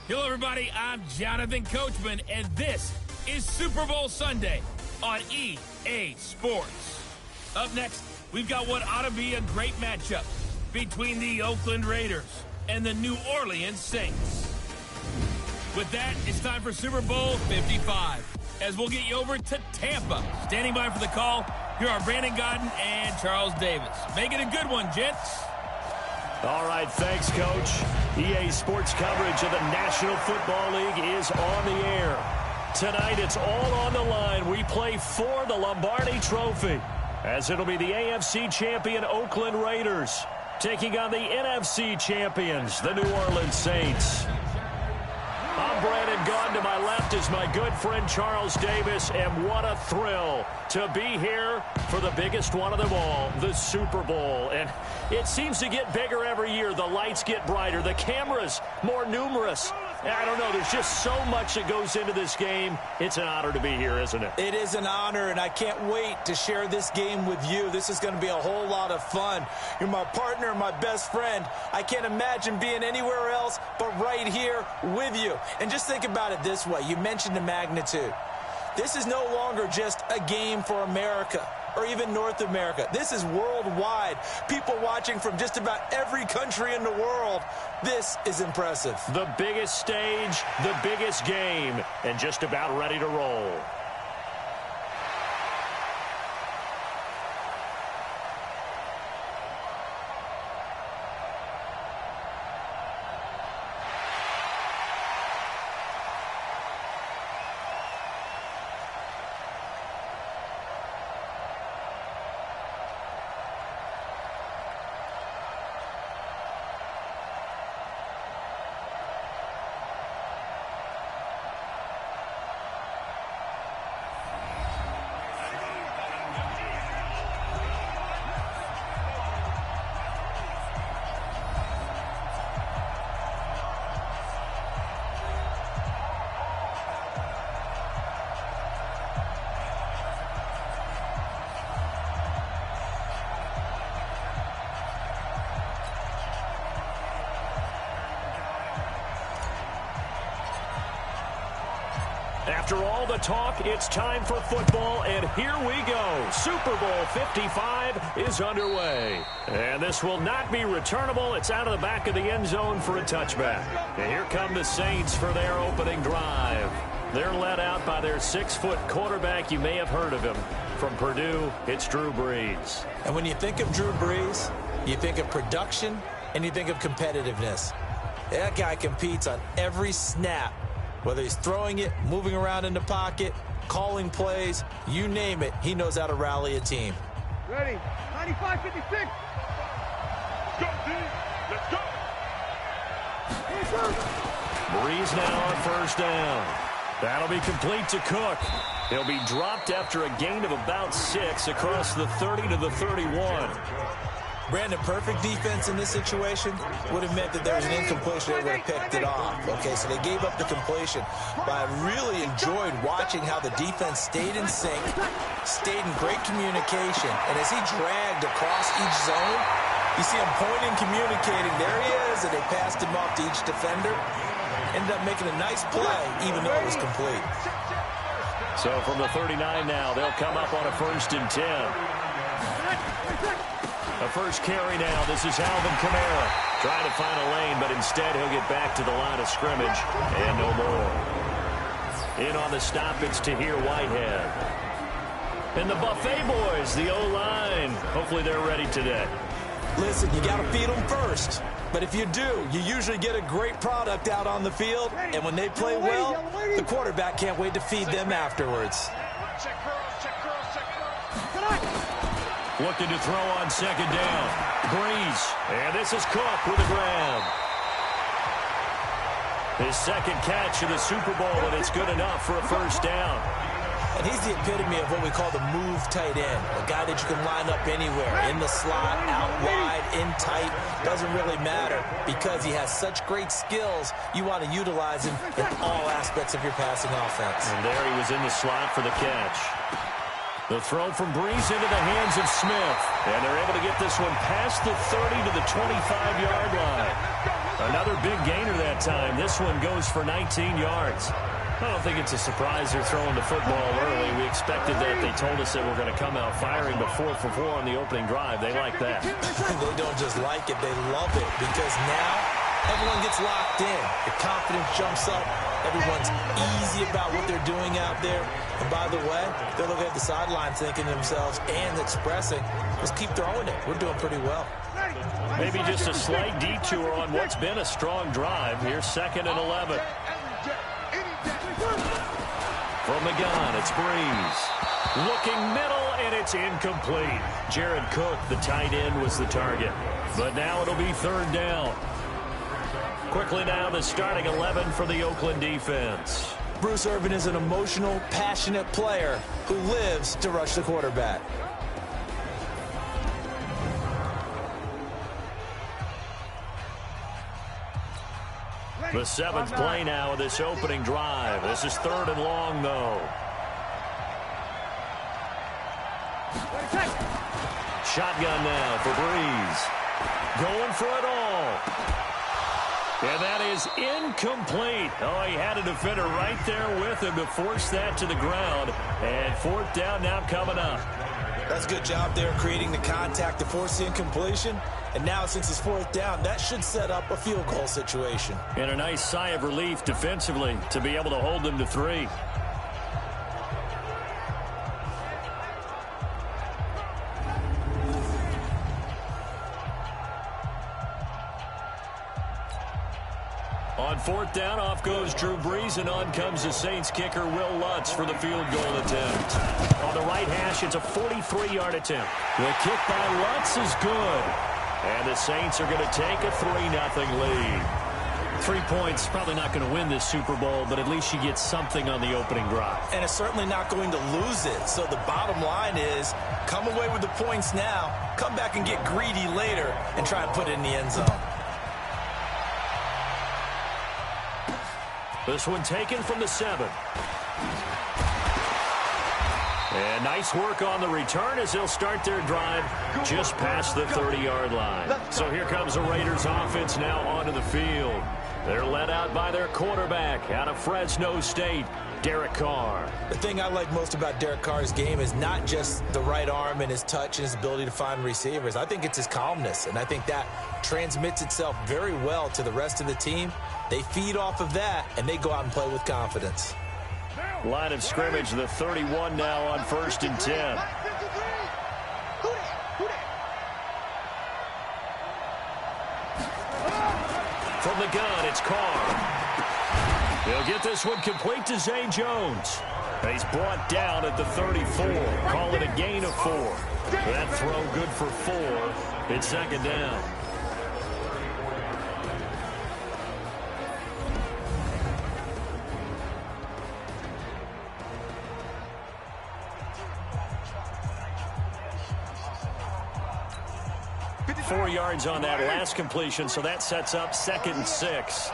Hello, everybody. I'm Jonathan Coachman, and this is Super Bowl Sunday on EA Sports. Up next, we've got what ought to be a great matchup between the Oakland Raiders and the New Orleans Saints. With that, it's time for Super Bowl 55, as we'll get you over to Tampa. Standing by for the call, here are Brandon Godden and Charles Davis. Make it a good one, gents. All right, thanks, Coach. EA Sports coverage of the National Football League is on the air. Tonight, it's all on the line. We play for the Lombardi Trophy, as it'll be the AFC champion Oakland Raiders taking on the NFC champions, the New Orleans Saints. I'm Brandon Gaudin. To my left is my good friend Charles Davis, and what a thrill to be here for the biggest one of them all, the Super Bowl. And it seems to get bigger every year. The lights get brighter, the cameras more numerous. I don't know, there's just so much that goes into this game. It's an honor to be here, isn't it? It is an honor, and I can't wait to share this game with you. This is going to be a whole lot of fun. You're my partner, my best friend. I can't imagine being anywhere else but right here with you. And just think about it this way. You mentioned the magnitude. This is no longer just a game for America or even North America. This is worldwide. People watching from just about every country in the world. This is impressive. The biggest stage, the biggest game, and just about ready to roll. After all the talk, it's time for football, and here we go. Super Bowl 55 is underway. And this will not be returnable. It's out of the back of the end zone for a touchback. And here come the Saints for their opening drive. They're led out by their 6-foot quarterback. You may have heard of him. From Purdue, it's Drew Brees. And when you think of Drew Brees, you think of production and you think of competitiveness. That guy competes on every snap. Whether he's throwing it, moving around in the pocket, calling plays, you name it, he knows how to rally a team. Ready, 95-56. Go, team. Let's go. Brees now on first down. That'll be complete to Cook. He'll be dropped after a gain of about 6 across the 30 to the 31. Brandon, perfect defense in this situation would have meant that there was an incompletion. They would have picked it off. Okay, so they gave up the completion. But I really enjoyed watching how the defense stayed in sync, stayed in great communication. And as he dragged across each zone, you see him pointing, communicating. There he is, and they passed him off to each defender. Ended up making a nice play, even though it was complete. So from the 39 now, they'll come up on a 1st and 10. A first carry now. This is Alvin Kamara. Trying to find a lane, but instead he'll get back to the line of scrimmage. And no more. In on the stop, it's Tahir Whitehead. And the Buffet boys, the O-line. Hopefully they're ready today. Listen, you got to feed them first. But if you do, you usually get a great product out on the field. And when they play well, the quarterback can't wait to feed them afterwards. Looking to throw on 2nd down. Brees. And this is Cook with a grab. His 2nd catch of the Super Bowl, and it's good enough for a 1st down. And he's the epitome of what we call the move tight end. A guy that you can line up anywhere. In the slot, out wide, in tight. Doesn't really matter because he has such great skills. You want to utilize him in all aspects of your passing offense. And there he was in the slot for the catch. The throw from Brees into the hands of Smith. And they're able to get this one past the 30 to the 25-yard line. A Another big gainer that time. This one goes for 19 yards. I don't think it's a surprise they're throwing the football early. We expected that. They told us that we're going to come out firing the 4 for 4 on the opening drive. They like that. They don't just like it, they love it, because now everyone gets locked in. The confidence jumps up. Everyone's easy about what they're doing out there. And by the way, they're looking at the sideline thinking to themselves and expressing, just keep throwing it. We're doing pretty well. Maybe just a slight detour on what's been a strong drive. Here's 2nd and 11. From the gun, it's Breeze. Looking middle, and it's incomplete. Jared Cook, the tight end, was the target. But now it'll be 3rd down. Quickly now, the starting 11 for the Oakland defense. Bruce Irvin is an emotional, passionate player who lives to rush the quarterback. The 7th play now of this opening drive. This is 3rd and long, though. Shotgun now for Breeze. Going for it all. And that is incomplete. Oh, he had a defender right there with him to force that to the ground. And 4th down now coming up. That's a good job there creating the contact to force the incompletion. And now, since it's 4th down, that should set up a field goal situation. And a nice sigh of relief defensively to be able to hold them to 3. On 4th down, off goes Drew Brees, and on comes the Saints kicker, Will Lutz, for the field goal attempt. On the right hash, it's a 43-yard attempt. The kick by Lutz is good. And the Saints are going to take a 3-0 lead. 3 points, probably not going to win this Super Bowl, but at least you get something on the opening drive. And it's certainly not going to lose it. So the bottom line is, come away with the points now, come back and get greedy later, and try and put it in the end zone. This one taken from the 7. And nice work on the return as they'll start their drive just past the 30-yard line. So here comes the Raiders offense now onto the field. They're led out by their quarterback out of Fresno State, Derek Carr. The thing I like most about Derek Carr's game is not just the right arm and his touch and his ability to find receivers. I think it's his calmness, and I think that transmits itself very well to the rest of the team. They feed off of that, and they go out and play with confidence. Line of scrimmage, the 31 now on 1st and 10. From the gun, it's Carr. He'll get this one complete to Zay Jones. He's brought down at the 34. Call it a gain of 4. That throw good for 4. It's 2nd down. Four yards on that last completion, so that sets up 2nd and 6.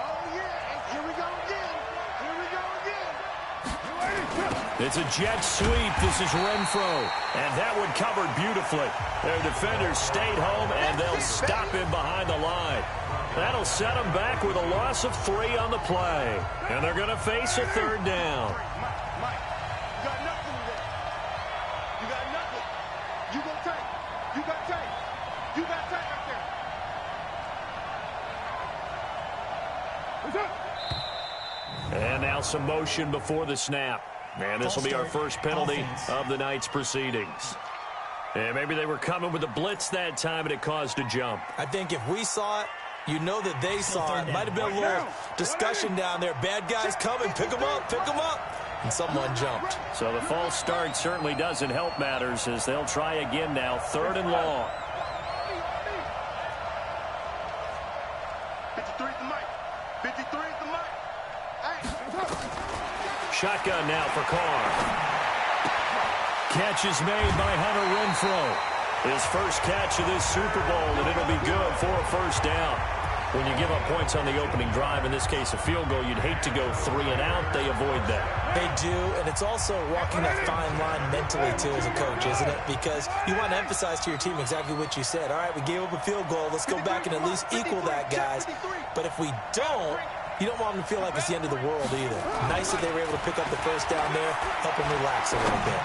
It's a jet sweep. This is Renfro, and that one covered beautifully. Their defenders stayed home, and they'll stop him behind the line. That'll set them back with a loss of 3 on the play, and they're going to face a 3rd down. And now some motion before the snap. And this will be our first penalty of the night's proceedings. And maybe they were coming with a blitz that time, and it caused a jump. I think if we saw it, you know that they saw it. Might have been a little discussion down there. Bad guys coming. Pick them up. Pick them up. And someone jumped. So the false start certainly doesn't help matters as they'll try again now. 3rd and long. 53 is the mic. 53 is the mic. Shotgun now for Carr. Catch is made by Hunter Renfro. His first catch of this Super Bowl, and it'll be good for a 1st down. When you give up points on the opening drive, in this case a field goal, you'd hate to go 3 and out. They avoid that. They do, and it's also walking that fine line mentally, too, as a coach, isn't it? Because you want to emphasize to your team exactly what you said. All right, we gave up a field goal. Let's go back and at least equal that, guys. But if we don't, you don't want them to feel like it's the end of the world either. Nice that they were able to pick up the first down there, help them relax a little bit.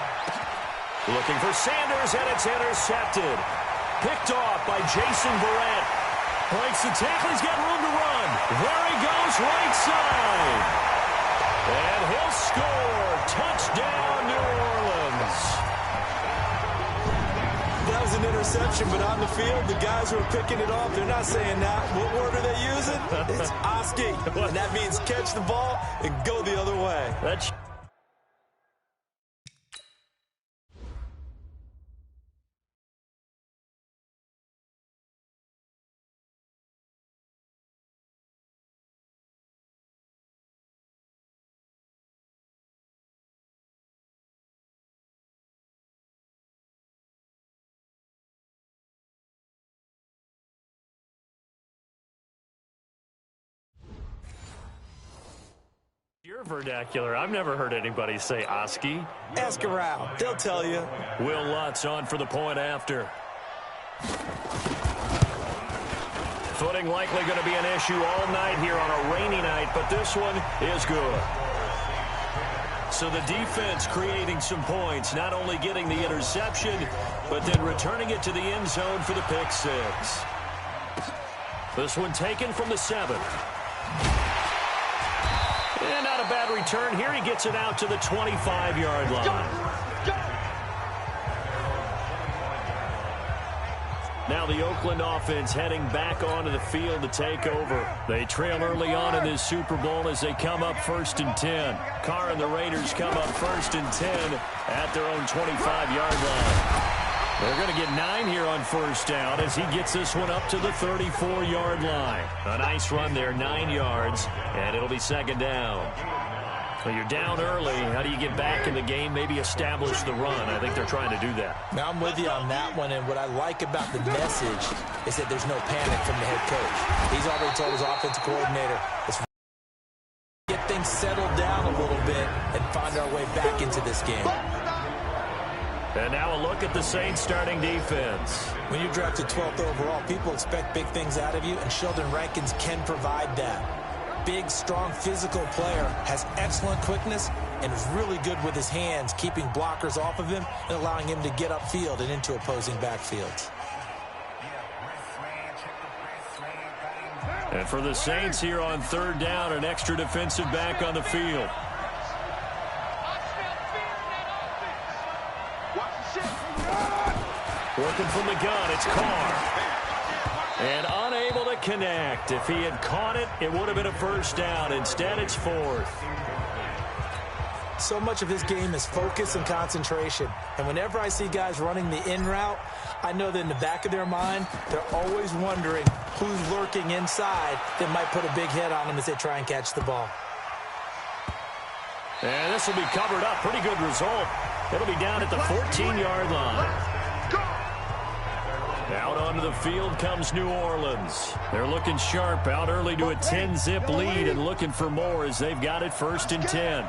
Looking for Sanders, and it's intercepted. Picked off by Jason Verrett. Breaks the tackle. He's got room to run. There he goes, right side. And he'll score. Touchdown, New Orleans. That was an interception, but on the field, the guys who are picking it off, they're not saying that. What word are they using? It's Oski. And that means catch the ball and go the other way. That's... Your vernacular. I've never heard anybody say Oski. Ask around. They'll tell you. Will Lutz on for the point after. Footing likely going to be an issue all night here on a rainy night, but this one is good. So the defense creating some points, not only getting the interception, but then returning it to the end zone for the pick six. This one taken from the 7. And not a bad return here. He gets it out to the 25-yard line. Now the Oakland offense heading back onto the field to take over. They trail early on in this Super Bowl as they come up 1st and 10. Carr and the Raiders come up 1st and 10 at their own 25-yard line. They're going to get 9 here on 1st down as he gets this one up to the 34-yard line. A nice run there, 9 yards, and it'll be 2nd down. Well, you're down early. How do you get back in the game, maybe establish the run? I think they're trying to do that. Now, I'm with you on that one, and what I like about the message is that there's no panic from the head coach. He's already told his offensive coordinator, let's get things settled down a little bit and find our way back into this game. And now a look at the Saints starting defense. When you're drafted 12th overall, people expect big things out of you, and Sheldon Rankins can provide that. Big, strong, physical player, has excellent quickness, and is really good with his hands, keeping blockers off of him and allowing him to get upfield and into opposing backfields. And for the Saints here on 3rd down, an extra defensive back on the field. Working from the gun, it's Carr. And unable to connect. If he had caught it, it would have been a 1st down. Instead, it's 4th. So much of his game is focus and concentration. And whenever I see guys running the in route, I know that in the back of their mind, they're always wondering who's lurking inside that might put a big hit on them as they try and catch the ball. And this will be covered up. Pretty good result. It'll be down at the 14-yard line. Out onto the field comes New Orleans. They're looking sharp, out early to a 10-zip lead and looking for more as they've got it 1st and 10.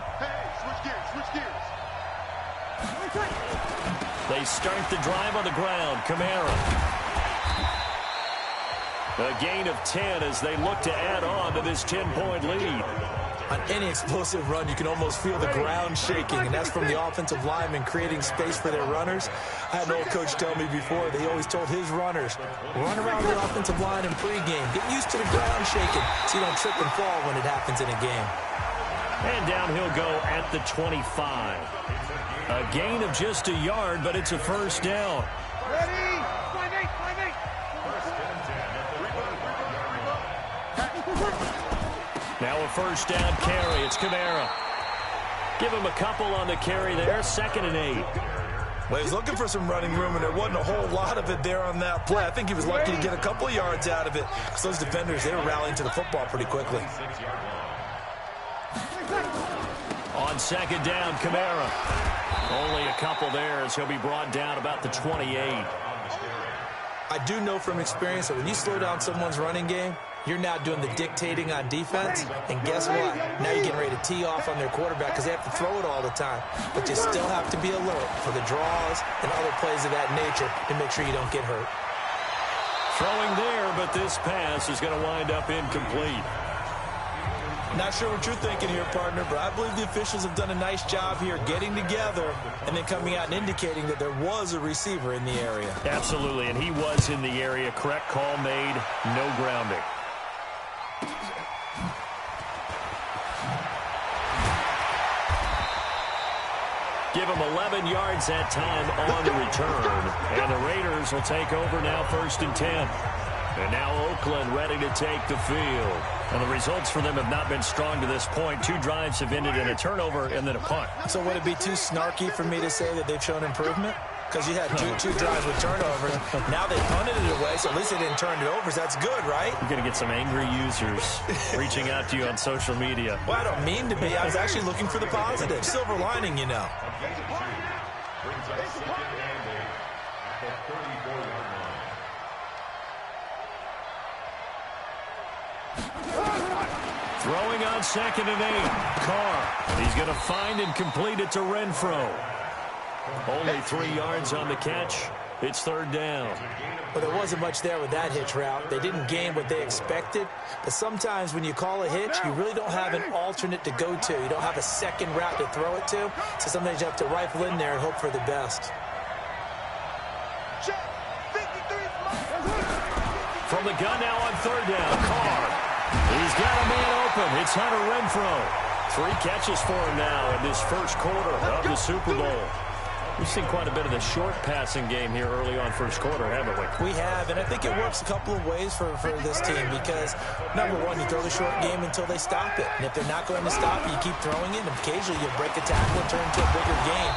They start the drive on the ground. Kamara. A gain of 10 as they look to add on to this 10-point lead. On any explosive run, you can almost feel the ground shaking, and that's from the offensive linemen creating space for their runners. I had an old coach tell me before that he always told his runners, run around the offensive line in pregame. Get used to the ground shaking so you don't trip and fall when it happens in a game. And down he'll go at the 25. A gain of just a yard, but it's a 1st down. Ready? Now a 1st down carry. It's Kamara. Give him a couple on the carry there. 2nd and 8. Well, he was looking for some running room, and there wasn't a whole lot of it there on that play. I think he was lucky to get a couple of yards out of it because those defenders, they were rallying to the football pretty quickly. On 2nd down, Kamara. Only a couple there as he'll be brought down about the 28. I do know from experience that when you slow down someone's running game, you're now doing the dictating on defense, and guess what? Now you're getting ready to tee off on their quarterback because they have to throw it all the time. But you still have to be alert for the draws and other plays of that nature to make sure you don't get hurt. Throwing there, but this pass is going to wind up incomplete. Not sure what you're thinking here, partner, but I believe the officials have done a nice job here getting together and then coming out and indicating that there was a receiver in the area. Absolutely, and he was in the area. Correct call made, no grounding. Give him 11 yards that time on the return. And the Raiders will take over now 1st and 10. And now Oakland ready to take the field. And the results for them have not been strong to this point. 2 drives have ended in a turnover and then a punt. So would it be too snarky for me to say that they've shown improvement? Because you had two drives with turnovers. Now they punted it away, so at least they didn't turn it over. So that's good, right? You're going to get some angry users reaching out to you on social media. Well, I don't mean to be. I was actually looking for the positive. Silver lining, you know. Throwing on 2nd and 8. Carr. He's going to find and complete it to Renfro. Only 3 yards on the catch. It's 3rd down. Well, there wasn't much there with that hitch route. They didn't gain what they expected. But sometimes when you call a hitch, you really don't have an alternate to go to. You don't have a second route to throw it to. So sometimes you have to rifle in there and hope for the best. From the gun now on 3rd down. Carr. He's got a man open. It's Hunter Renfro. 3 catches for him now in this first quarter of the Super Bowl. We've seen quite a bit of the short passing game here early on first quarter, haven't we? We have, and I think it works a couple of ways for this team because, number one, you throw the short game until they stop it. And if they're not going to stop it, you keep throwing it, and occasionally you'll break a tackle and turn into a bigger game.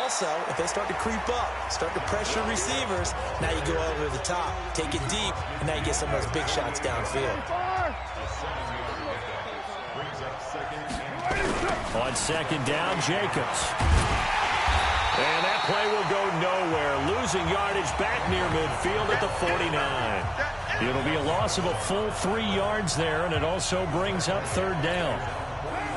Also, if they start to creep up, start to pressure receivers, now you go over the top, take it deep, and now you get some of those big shots downfield. On 2nd down, Jacobs. And that play will go nowhere. Losing yardage back near midfield at the 49. It'll be a loss of a full 3 yards there, and it also brings up 3rd down.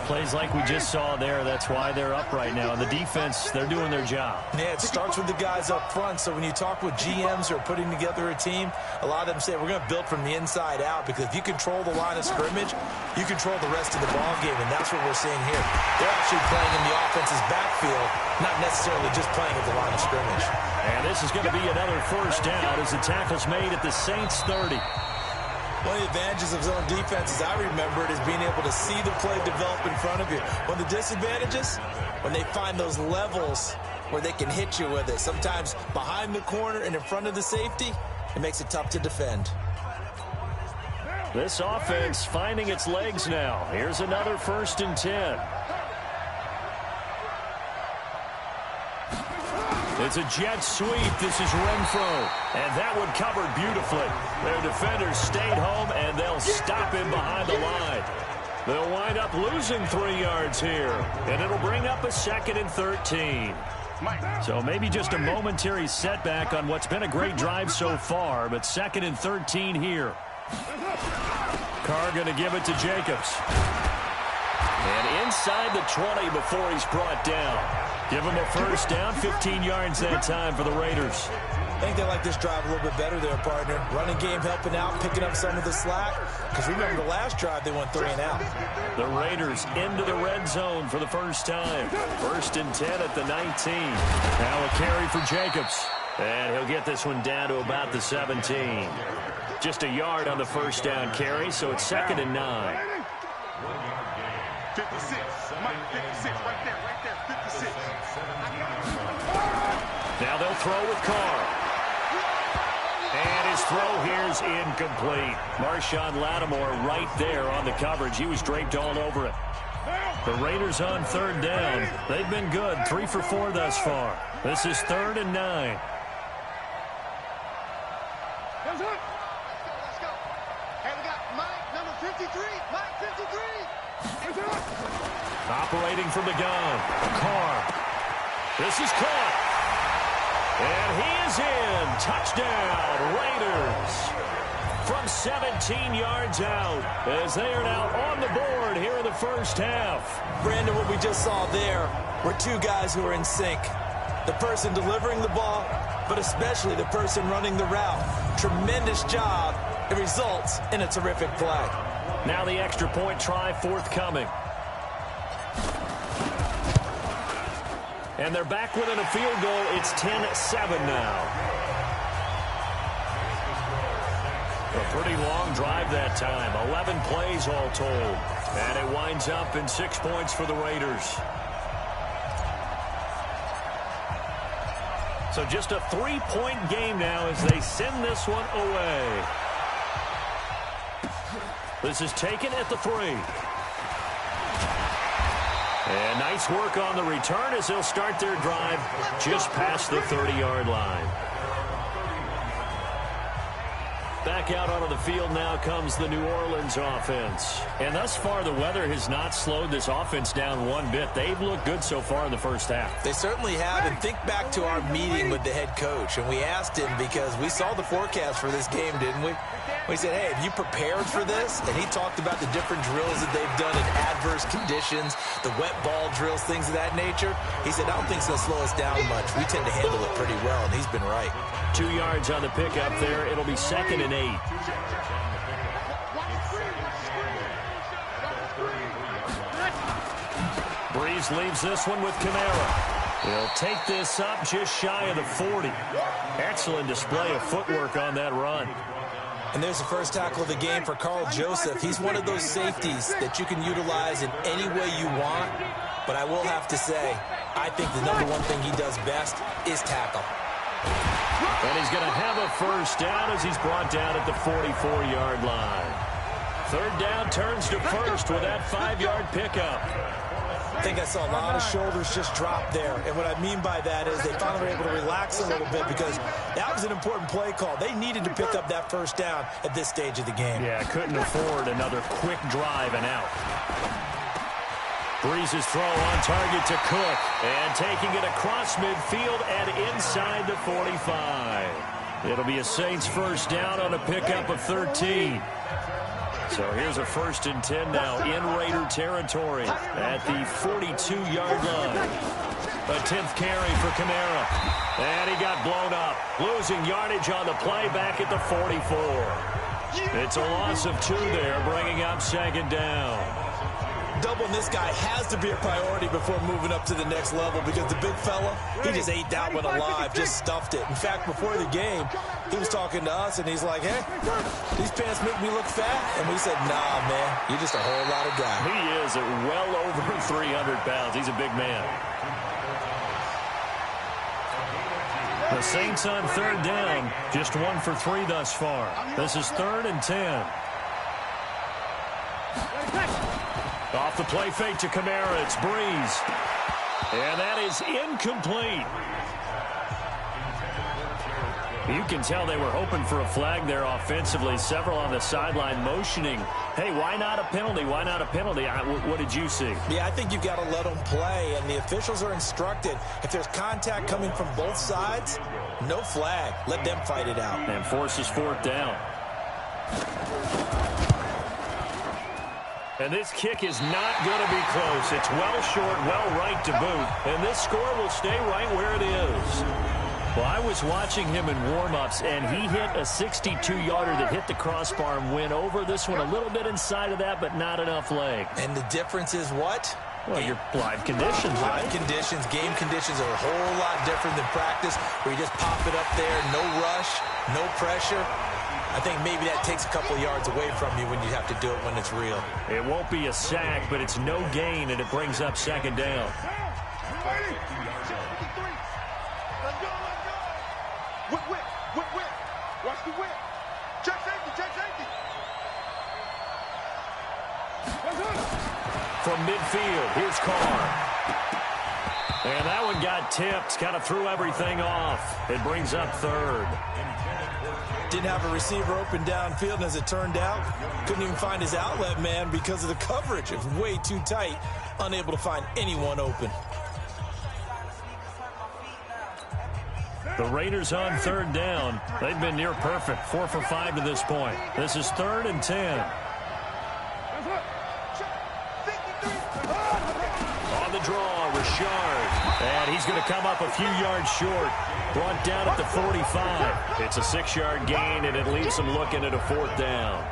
Plays like we just saw there, that's why they're up right now. And the defense, they're doing their job. Yeah, it starts with the guys up front. So when you talk with GMs who are putting together a team, a lot of them say we're going to build from the inside out because if you control the line of scrimmage, you control the rest of the ball game, and that's what we're seeing here. They're actually playing in the offense's backfield, not necessarily just playing at the line of scrimmage. And this is going to be another 1st down as the tackle's made at the Saints 30. One of the advantages of zone defense, as I remember it, is being able to see the play develop in front of you. One of the disadvantages, when they find those levels where they can hit you with it, sometimes behind the corner and in front of the safety, it makes it tough to defend. This offense finding its legs now. Here's another 1st and 10. It's a jet sweep. This is Renfro. And that one covered beautifully. Their defenders stayed home, and they'll stop him behind the line. They'll wind up losing 3 yards here. And it'll bring up a 2nd and 13. So maybe just a momentary setback on what's been a great drive so far, but 2nd and 13 here. Carr going to give it to Jacobs. And inside the 20 before he's brought down. Give him a 1st down, 15 yards that time for the Raiders. I think they like this drive a little bit better there, partner. Running game helping out, picking up some of the slack. Because remember the last drive, they went 3 and out. The Raiders into the red zone for the first time. 1st and 10 at the 19. Now a carry for Jacobs. And he'll get this one down to about the 17. Just a yard on the 1st down carry, so it's 2nd and 9. 56. Mike, 56. Right there, 56. Now they'll throw with Carr. And his throw here's incomplete. Marshawn Lattimore right there on the coverage. He was draped all over it. The Raiders on 3rd down. They've been good, 3 for 4 thus far. This is 3rd and 9. Let's go. Hey, we got Mike, number 53. Mike, 53. Operating from the gun. Carr. This is caught. And he is in. Touchdown, Raiders. from 17 yards out as they are now on the board here in the first half. Brandon, what we just saw there were two guys who are in sync. The person delivering the ball, but especially the person running the route. Tremendous job. It results in a terrific play. Now the extra point try forthcoming. And they're back within a field goal. It's 10-7 now. A pretty long drive that time. 11 plays all told. And it winds up in 6 points for the Raiders. So just a 3-point game now as they send this one away. This is taken at the 3. And nice work on the return as they'll start their drive just past the 30-yard line. Back out onto the field now comes the New Orleans offense. And thus far, the weather has not slowed this offense down one bit. They've looked good so far in the first half. They certainly have. And think back to our meeting with the head coach. And we asked him because we saw the forecast for this game, didn't we? We said, hey, have you prepared for this? And he talked about the different drills that they've done in adverse conditions, the wet ball drills, things of that nature. He said, I don't think it's going to slow us down much. We tend to handle it pretty well, and he's been right. 2 yards on the pickup there. It'll be 2nd and 8. Breeze leaves this one with Kamara. He'll take this up just shy of the 40. Excellent display of footwork on that run. And there's the first tackle of the game for Carl Joseph. He's one of those safeties that you can utilize in any way you want. But I will have to say, I think the number one thing he does best is tackle. And he's going to have a first down as he's brought down at the 44-yard line. 3rd down turns to first with that 5-yard pickup. I think I saw a lot of shoulders just drop there. And what I mean by that is they finally were able to relax a little bit because that was an important play call. They needed to pick up that first down at this stage of the game. Yeah, couldn't afford another quick drive and out. Breeze's throw on target to Cook. And taking it across midfield and inside the 45. It'll be a Saints first down on a pickup of 13. So here's a 1st and 10 now in Raider territory at the 42-yard line. A 10th carry for Kamara. And he got blown up. Losing yardage on the play back at the 44. It's a loss of 2 there, bringing up 2nd down. Doubling this guy has to be a priority before moving up to the next level because the big fella, he just ate that one alive, just stuffed it. In fact, before the game, he was talking to us, and he's like, hey, these pants make me look fat. And we said, nah, man, you're just a whole lot of guy. He is at well over 300 pounds. He's a big man. The Saints on 3rd down, just 1 for 3 thus far. This is 3rd and 10. Off the play fake to Kamara. It's Breeze. And that is incomplete. You can tell they were hoping for a flag there offensively. Several on the sideline motioning, hey, why not a penalty? Why not a penalty? What did you see? Yeah, I think you've got to let them play, and the officials are instructed. If there's contact coming from both sides, no flag. Let them fight it out. And forces 4th down. And this kick is not going to be close. It's well short, well right to boot. And this score will stay right where it is. Well, I was watching him in warm-ups, and he hit a 62-yarder that hit the crossbar and went over. This one a little bit inside of that, but not enough leg. And the difference is what? Well, your live conditions, right? Live conditions, game conditions are a whole lot different than practice, where you just pop it up there, no rush, no pressure. I think maybe that takes a couple of yards away from you when you have to do it when it's real. It won't be a sack, but it's no gain, and it brings up 2nd down. Whip. Watch the whip. Check safety. From midfield, here's Carr. And that one got tipped, kind of threw everything off. It brings up 3rd. Didn't have a receiver open downfield, and as it turned out, couldn't even find his outlet man because of the coverage. It was way too tight, unable to find anyone open. The Raiders on 3rd down. They've been near perfect, 4 for 5 to this point. This is 3rd and 10. On the draw, Richard. And he's going to come up a few yards short. Brought down at the 45. It's a 6-yard gain, and it leaves them looking at a 4th down.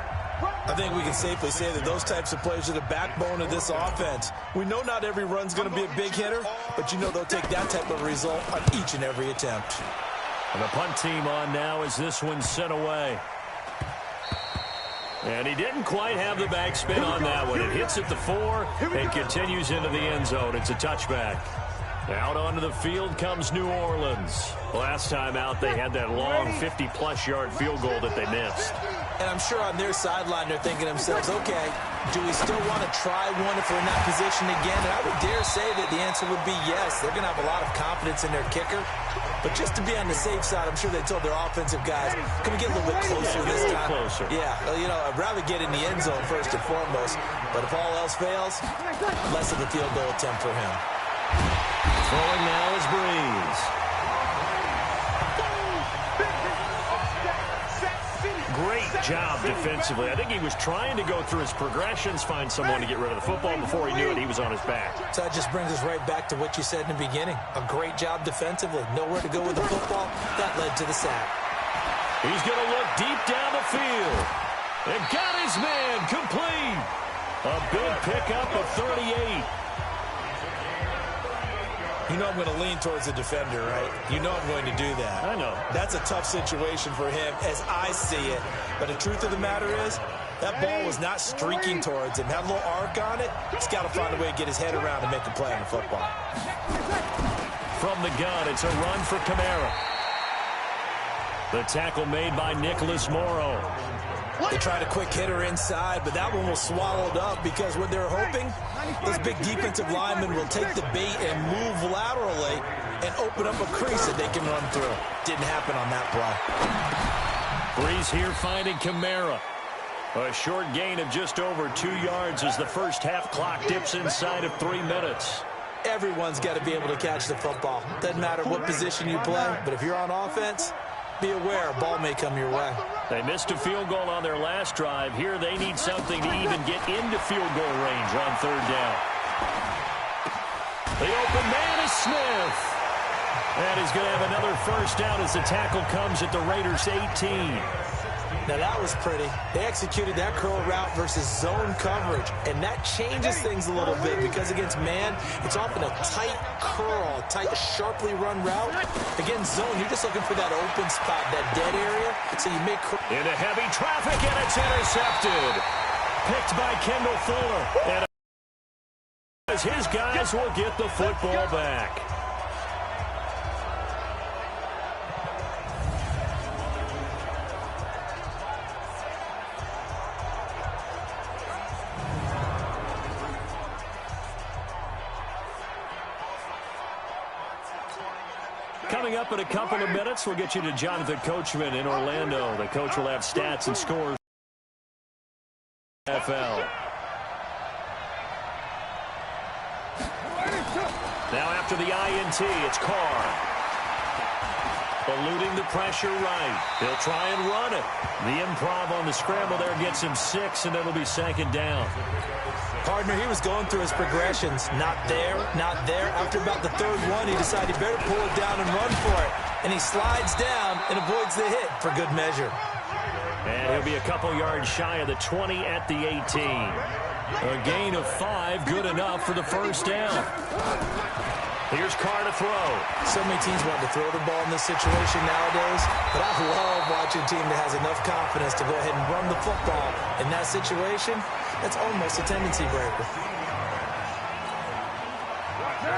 I think we can safely say that those types of plays are the backbone of this offense. We know not every run's going to be a big hitter, but you know they'll take that type of result on each and every attempt. And the punt team on now as this one's sent away. And he didn't quite have the backspin on that one. It hits at the 4 and continues into the end zone. It's a touchback. Out onto the field comes New Orleans. Last time out, they had that long 50-plus yard field goal that they missed. And I'm sure on their sideline, they're thinking to themselves, okay, do we still want to try one if we're in that position again? And I would dare say that the answer would be yes. They're going to have a lot of confidence in their kicker. But just to be on the safe side, I'm sure they told their offensive guys, can we get a little bit closer this time? Closer. Yeah, well, you know, I'd rather get in the end zone first and foremost. But if all else fails, less of a field goal attempt for him. Throwing now is Breeze. Great job defensively. I think he was trying to go through his progressions, find someone to get rid of the football. Before he knew it, he was on his back. So that just brings us right back to what you said in the beginning. A great job defensively. Nowhere to go with the football. That led to the sack. He's going to look deep down the field. And got his man complete. A big pickup of 38. You know I'm going to lean towards the defender, right? You know I'm going to do that. I know. That's a tough situation for him as I see it. But the truth of the matter is, that ball was not streaking towards him. Had a little arc on it. He's got to find a way to get his head around and make a play on the football. From the gun, it's a run for Kamara. The tackle made by Nicholas Morrow. They tried a quick hitter inside, but that one was swallowed up because what they're hoping, those big defensive linemen will take the bait and move laterally and open up a crease that they can run through. Didn't happen on that play. Breeze here finding Kamara. A short gain of just over 2 yards as the first half clock dips inside of 3 minutes. Everyone's got to be able to catch the football. Doesn't matter what position you play, but if you're on offense, be aware a ball may come your way. They missed a field goal on their last drive. Here they need something to even get into field goal range on 3rd down. The open man is Smith. And he's going to have another first down as the tackle comes at the Raiders' 18. Now that was pretty. They executed that curl route versus zone coverage, and that changes things a little bit because against man, it's often a tight curl, tight, sharply run route. Against zone, you're just looking for that open spot, that dead area, so you make... Into heavy traffic, and it's intercepted. Picked by Kendall Fuller. And as his guys will get the football back. Coming up in a couple of minutes, we'll get you to Jonathan Coachman in Orlando. The coach will have stats and scores. NFL. Now after the INT, it's Carr. Eluding the pressure right. He'll try and run it. The improv on the scramble there gets him 6, and it'll be 2nd down. Partner, he was going through his progressions. Not there, not there. After about the 3rd one, he decided he better pull it down and run for it. And he slides down and avoids the hit for good measure. And he'll be a couple yards shy of the 20 at the 18. A gain of 5, good enough for the first down. Here's Carr to throw. So many teams want to throw the ball in this situation nowadays, but I love watching a team that has enough confidence to go ahead and run the football. In that situation, that's almost a tendency breaker.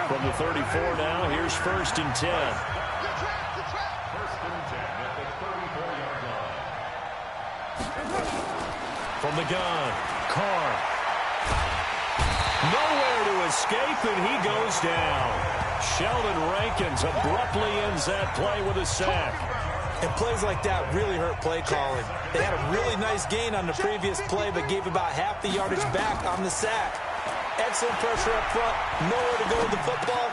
From the 34 now, here's 1st and 10. From the gun, Carr. Nowhere to escape, and he goes down. Sheldon Rankins abruptly ends that play with a sack. And plays like that really hurt play calling. They had a really nice gain on the previous play, but gave about half the yardage back on the sack. Excellent pressure up front. Nowhere to go with the football.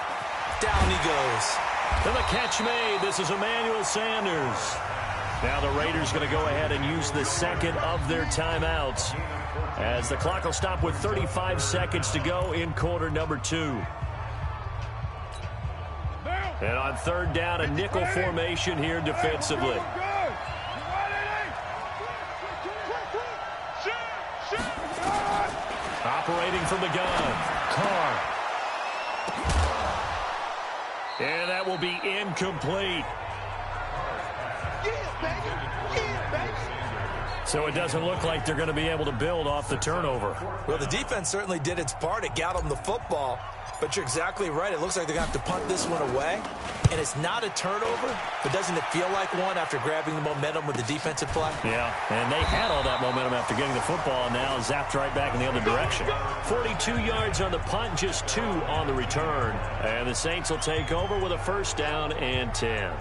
Down he goes. And the catch made. This is Emmanuel Sanders. Now the Raiders going to go ahead and use the second of their timeouts, as the clock will stop with 35 seconds to go in quarter number 2. And on third down, a nickel formation here defensively. Operating from the gun, Carr. And that will be incomplete. So it doesn't look like they're going to be able to build off the turnover. Well, the defense certainly did its part. It got them the football. But you're exactly right. It looks like they're going to have to punt this one away. And it's not a turnover, but doesn't it feel like one after grabbing the momentum with the defensive play? Yeah, and they had all that momentum after getting the football, and now zapped right back in the other direction. 42 yards on the punt, just 2 on the return. And the Saints will take over with a first down and 10.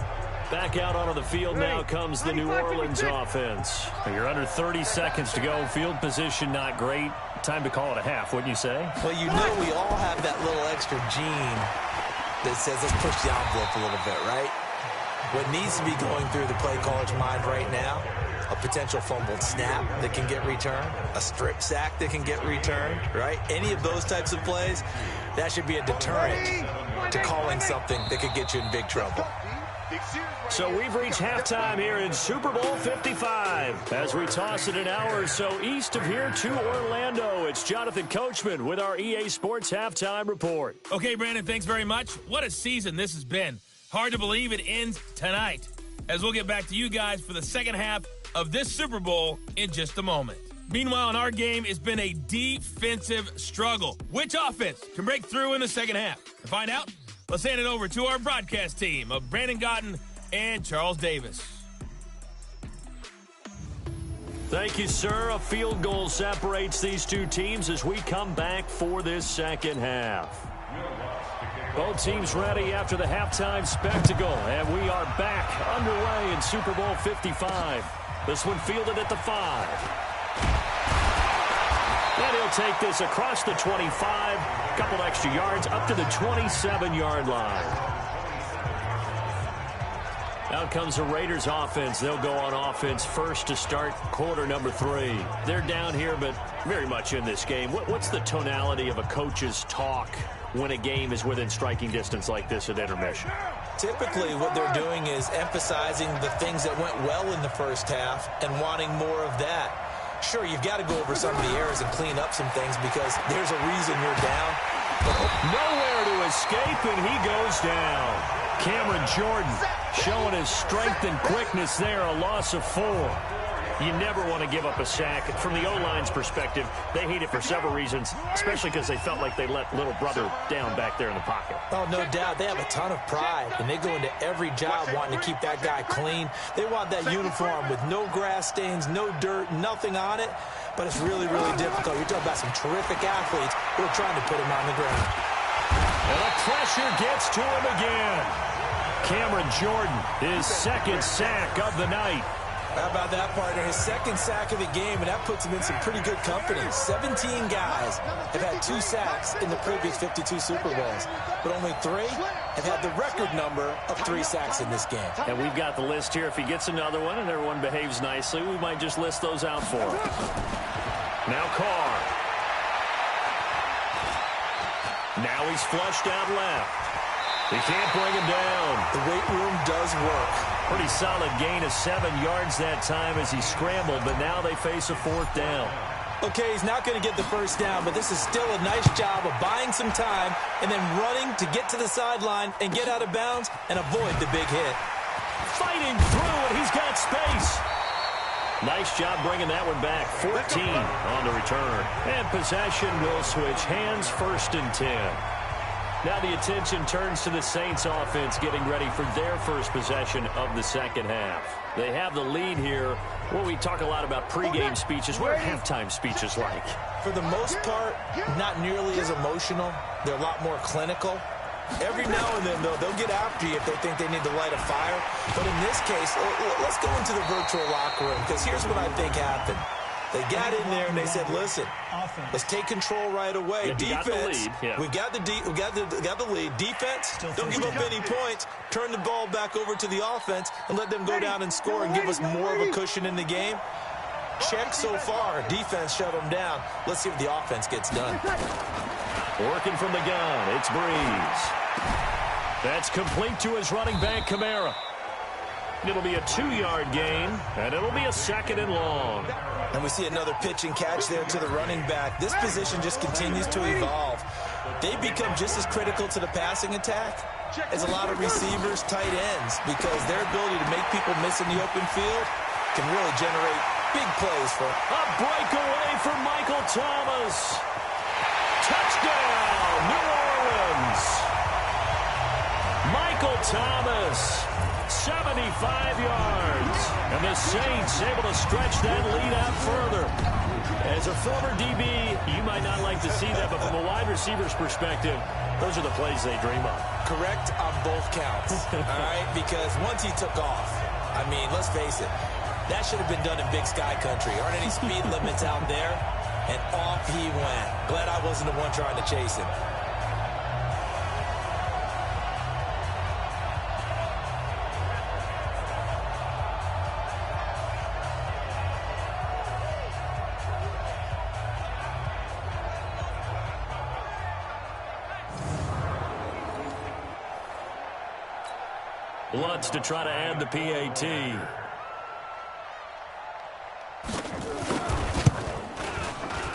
Back out onto the field now comes the New Orleans offense. You're under 30 seconds to go. Field position not great. Time to call it a half, wouldn't you say? Well, you know we all have that little extra gene that says let's push the envelope a little bit, right? What needs to be going through the play caller's mind right now, a potential fumbled snap that can get returned, a strip sack that can get returned, right? Any of those types of plays, that should be a deterrent to calling something that could get you in big trouble. So we've reached halftime here in Super Bowl 55. As we toss it an hour or so east of here to Orlando, it's Jonathan Coachman with our EA Sports Halftime Report. Okay, Brandon, thanks very much. What a season this has been. Hard to believe it ends tonight, as we'll get back to you guys for the second half of this Super Bowl in just a moment. Meanwhile, in our game, it's been a defensive struggle. Which offense can break through in the second half? To find out, let's hand it over to our broadcast team of Brandon Gotten and Charles Davis. Thank you, sir. A field goal separates these two teams as we come back for this second half. Both teams ready after the halftime spectacle, and we are back underway in Super Bowl 55. This one fielded at the 5. And he'll take this across the 25, a couple extra yards up to the 27-yard line. Out comes the Raiders offense. They'll go on offense first to start quarter number 3. They're down here, but very much in this game. What's the tonality of a coach's talk when a game is within striking distance like this at intermission? Typically, what they're doing is emphasizing the things that went well in the first half and wanting more of that. Sure, you've got to go over some of the errors and clean up some things because there's a reason you're down. Nowhere to escape, and he goes down. Cameron Jordan showing his strength and quickness there, a loss of 4. You never want to give up a sack. From the O-line's perspective, they hate it for several reasons, especially because they felt like they let little brother down back there in the pocket. Oh, no doubt. They have a ton of pride, and they go into every job wanting to keep that guy clean. They want that uniform with no grass stains, no dirt, nothing on it, but it's really, really difficult. You're talking about some terrific athletes who are trying to put him on the ground. And the pressure gets to him again. Cameron Jordan, his second sack of the night. How about that, partner? His second sack of the game, and that puts him in some pretty good company. 17 guys have had 2 sacks in the previous 52 Super Bowls, but only 3 have had the record number of 3 sacks in this game. And we've got the list here. If he gets another one and everyone behaves nicely, we might just list those out for him. Now Carr. Now he's flushed out left. He can't bring him down. The weight room does work. Pretty solid gain of 7 yards that time as he scrambled, but now they face a 4th down. Okay, he's not going to get the first down, but this is still a nice job of buying some time and then running to get to the sideline and get out of bounds and avoid the big hit. Fighting through, and he's got space. Nice job bringing that one back. 14 on the return. And possession will switch hands, 1st and 10. Now the attention turns to the Saints offense getting ready for their first possession of the second half. They have the lead here. Well, we talk a lot about pregame speeches. What are halftime speeches like? For the most part, not nearly as emotional. They're a lot more clinical. Every now and then, though, they'll get after you if they think they need to light a fire. But in this case, let's go into the virtual locker room, because here's what I think happened. They got in there and they said, listen, let's take control right away. Defense, we got the lead. Defense, don't give up any points. Turn the ball back over to the offense and let them go down and score and give us more of a cushion in the game. Check so far. Defense shut them down. Let's see what the offense gets done. Working from the gun, it's Breeze. That's complete to his running back, Kamara. It'll be a 2-yard gain, and it'll be a 2nd and long. And we see another pitch and catch there to the running back. This position just continues to evolve. They become just as critical to the passing attack as a lot of receivers, tight ends, because their ability to make people miss in the open field can really generate big plays for them. A breakaway for Michael Thomas. Touchdown, New Orleans. Michael Thomas, 75 yards. And the Saints able to stretch that lead out further. As a former DB, you might not like to see that, but from a wide receiver's perspective, those are the plays they dream of. Correct on both counts, all right? Because once he took off, I mean, let's face it, that should have been done in Big Sky Country. Aren't any speed limits out there? And off he went. Glad I wasn't the one trying to chase him. Lutz to try to add the PAT.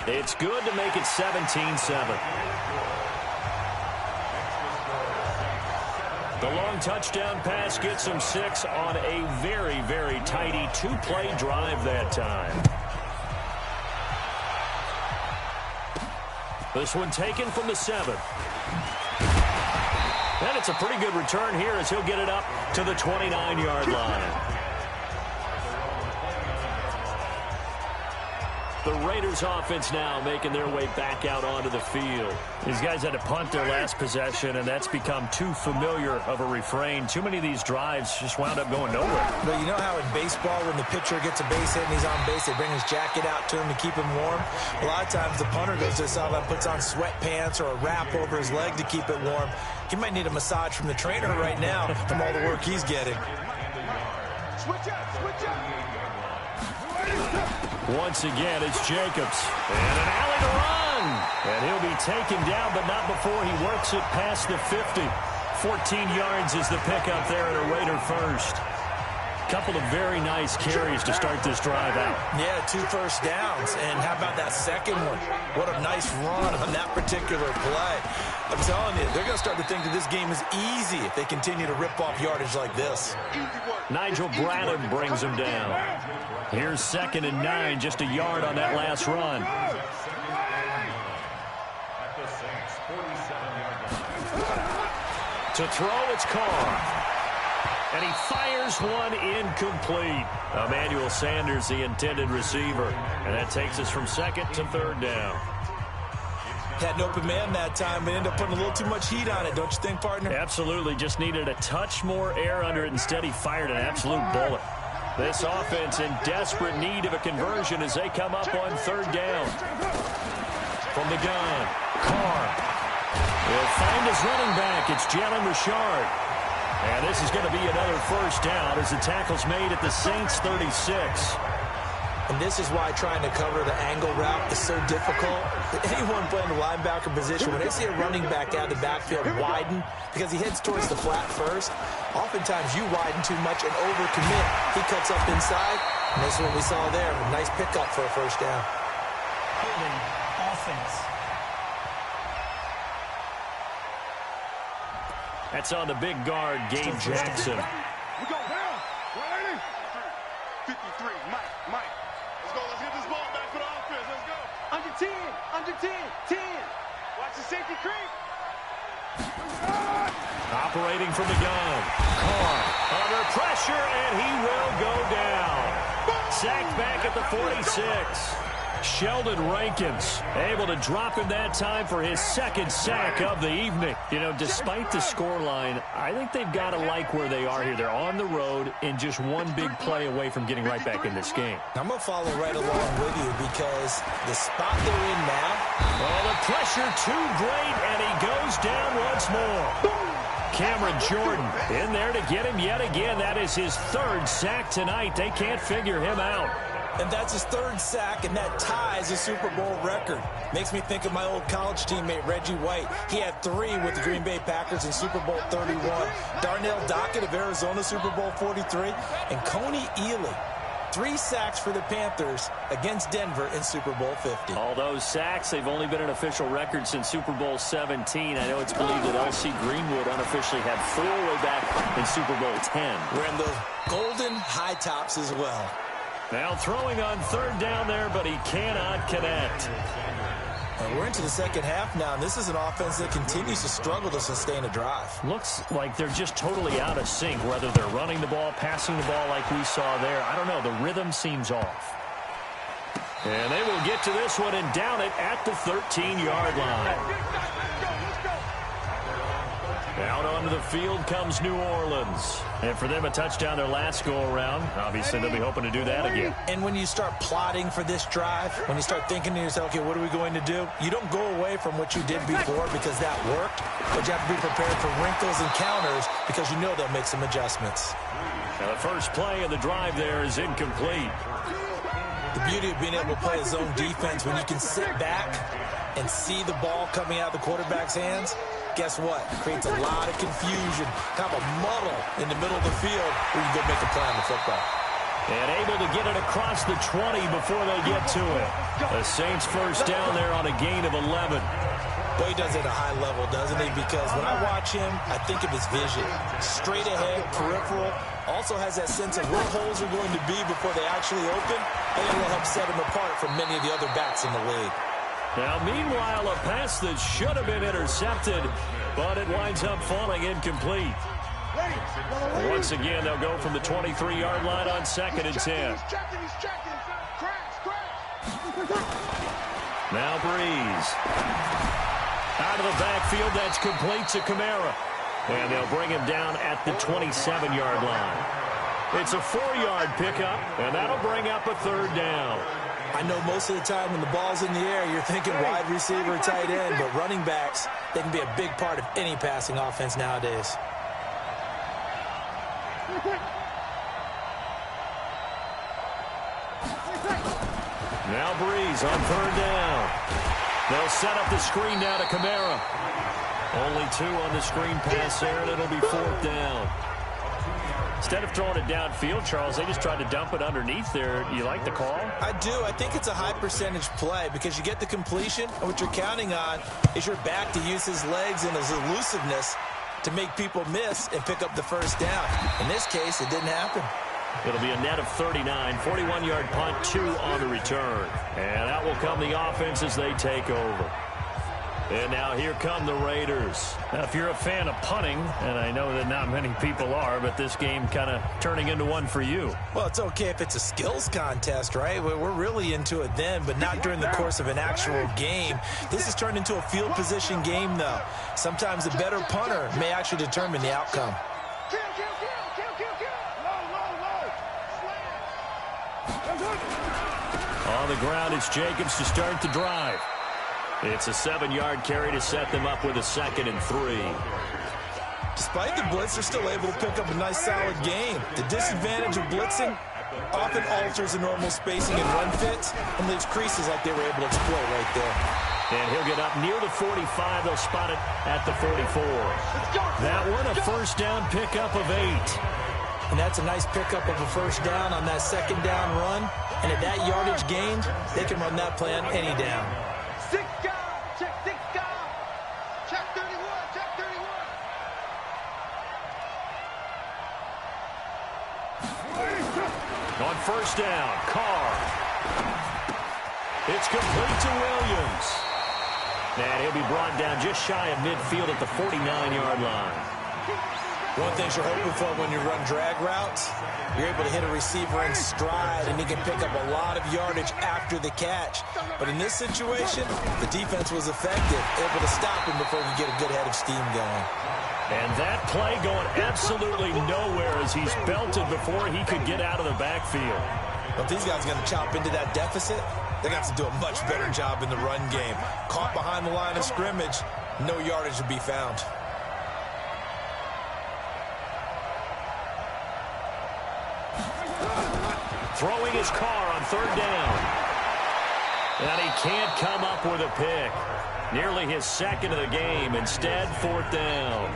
It's good to make it 17-7. The long touchdown pass gets him 6 on a very, very tidy 2-play drive that time. This one taken from the 7. And it's a pretty good return here as he'll get it up to the 29-yard line. The Raiders offense now making their way back out onto the field. These guys had to punt their last possession, and that's become too familiar of a refrain. Too many of these drives just wound up going nowhere. But you know how in baseball, when the pitcher gets a base hit and he's on base, they bring his jacket out to him to keep him warm? A lot of times the punter goes to the sideline, puts on sweatpants or a wrap over his leg to keep it warm. He might need a massage from the trainer right now from all the work he's getting. Switch up. Once again, it's Jacobs. And an alley to run. And he'll be taken down, but not before he works it past the 50. 14 yards is the pickup there at a Raider first. Couple of very nice carries to start this drive out. Yeah, 2 first downs. And how about that second one? What a nice run on that particular play. I'm telling you, they're going to start to think that this game is easy if they continue to rip off yardage like this. Nigel Bradham brings him down. Here's 2nd and 9, just a yard on that last run. To throw, it's Carr. And he fires one incomplete. Emmanuel Sanders, the intended receiver. And that takes us from 2nd to 3rd down. Had an open man that time, but ended up putting a little too much heat on it, don't you think, partner? Absolutely. Just needed a touch more air under it. Instead, he fired an absolute bullet. This offense in desperate need of a conversion as they come up on 3rd down. From the gun, Carr will find his running back. It's Jalen Richard. And this is going to be another first down as the tackle's made at the Saints 36. And this is why trying to cover the angle route is so difficult. Anyone playing the linebacker position, when they see a running back out of the backfield widen, because he heads towards the flat first, oftentimes you widen too much and overcommit. He cuts up inside, and this is what we saw there. A nice pickup for a first down. Holding offense. That's on the big guard, Gabe Jackson. We go down. 180. 53. Mike. Let's get this ball back for the offense. Let's go. Under 10. 10. Watch the safety creep. Operating from the gun. Carr under pressure, and he will go down. Sacked back at the 46. Sheldon Rankins able to drop him that time for his second sack of the evening. You know, despite the scoreline, I think they've got to like where they are here. They're on the road and just one big play away from getting right back in this game. I'm going to follow right along with you because the spot they're in now. Oh, the pressure too great, and he goes down once more. Cameron Jordan in there to get him yet again. That is his third sack tonight. They can't figure him out. And that's his third sack, and that ties a Super Bowl record. Makes me think of my old college teammate, Reggie White. He had 3 with the Green Bay Packers in Super Bowl 31. Darnell Dockett of Arizona, Super Bowl 43. And Coney Ealy, 3 sacks for the Panthers against Denver in Super Bowl 50. All those sacks, they've only been an official record since Super Bowl 17. I know it's believed that L.C. Greenwood unofficially had 4 way back in Super Bowl 10. We're in the golden high tops as well. Now throwing on third down there, but he cannot connect. And we're into the second half now, and this is an offense that continues to struggle to sustain a drive. Looks like they're just totally out of sync, whether they're running the ball, passing the ball like we saw there. I don't know. The rhythm seems off. And they will get to this one and down it at the 13-yard line. Out onto the field comes New Orleans. And for them, a touchdown their last go-around. Obviously, they'll be hoping to do that again. And when you start plotting for this drive, when you start thinking to yourself, okay, what are we going to do? You don't go away from what you did before because that worked. But you have to be prepared for wrinkles and counters because you know they'll make some adjustments. Now, the first play of the drive there is incomplete. The beauty of being able to play a zone defense when you can sit back and see the ball coming out of the quarterback's hands, guess what? Creates a lot of confusion, kind of a muddle in the middle of the field where you can go make a play on the football. And able to get it across the 20 before they get to it. The Saints first down there on a gain of 11. Boy, he does it at a high level, doesn't he? Because when I watch him, I think of his vision. Straight ahead, peripheral. Also has that sense of where holes are going to be before they actually open. I think it'll help set him apart from many of the other backs in the league. Now, meanwhile, a pass that should have been intercepted, but it winds up falling incomplete. Once again, they'll go from the 23-yard line on 2nd and 10. Now Breeze. Out of the backfield, that's complete to Kamara. And they'll bring him down at the 27-yard line. It's a 4-yard pickup, and that'll bring up a 3rd down. I know most of the time when the ball's in the air, you're thinking wide receiver, tight end, but running backs, they can be a big part of any passing offense nowadays. Now Breeze on 3rd down. They'll set up the screen now to Kamara. Only 2 on the screen pass there, and it'll be 4th down. Instead of throwing it downfield, Charles, they just tried to dump it underneath there. You like the call? I do. I think it's a high percentage play because you get the completion, and what you're counting on is your back to use his legs and his elusiveness to make people miss and pick up the first down. In this case, it didn't happen. It'll be a net of 39, 41-yard punt, 2 on the return. And out will come the offense as they take over. And now here come the Raiders. Now, if you're a fan of punting, and I know that not many people are, but this game kind of turning into one for you. Well, it's okay if it's a skills contest, right? We're really into it then, but not during the course of an actual game. This has turned into a field position game, though. Sometimes the better punter may actually determine the outcome. On the ground, it's Jacobs to start the drive. It's a 7-yard carry to set them up with a 2nd and 3. Despite the blitz, they're still able to pick up a nice, solid game. The disadvantage of blitzing often alters the normal spacing and run fits and leaves creases like they were able to exploit right there. And he'll get up near the 45. They'll spot it at the 44. That one, a first down pickup of 8. And that's a nice pickup of a first down on that 2nd down run. And at that yardage gained, they can run that play on any down. 6 guys, check 6 guys. Check 31, check 31. On first down, Carr. It's complete to Williams. And he'll be brought down just shy of midfield at the 49-yard line. One thing you're hoping for when you run drag routes, you're able to hit a receiver in stride, and he can pick up a lot of yardage after the catch. But in this situation, the defense was effective, able to stop him before he could get a good head of steam going. And that play going absolutely nowhere as he's belted before he could get out of the backfield. Well, if these guys are going to chop into that deficit, they're going to have to do a much better job in the run game. Caught behind the line of scrimmage, no yardage to be found. Throwing his car on third down. And he can't come up with a pick. Nearly his second of the game. Instead, fourth down.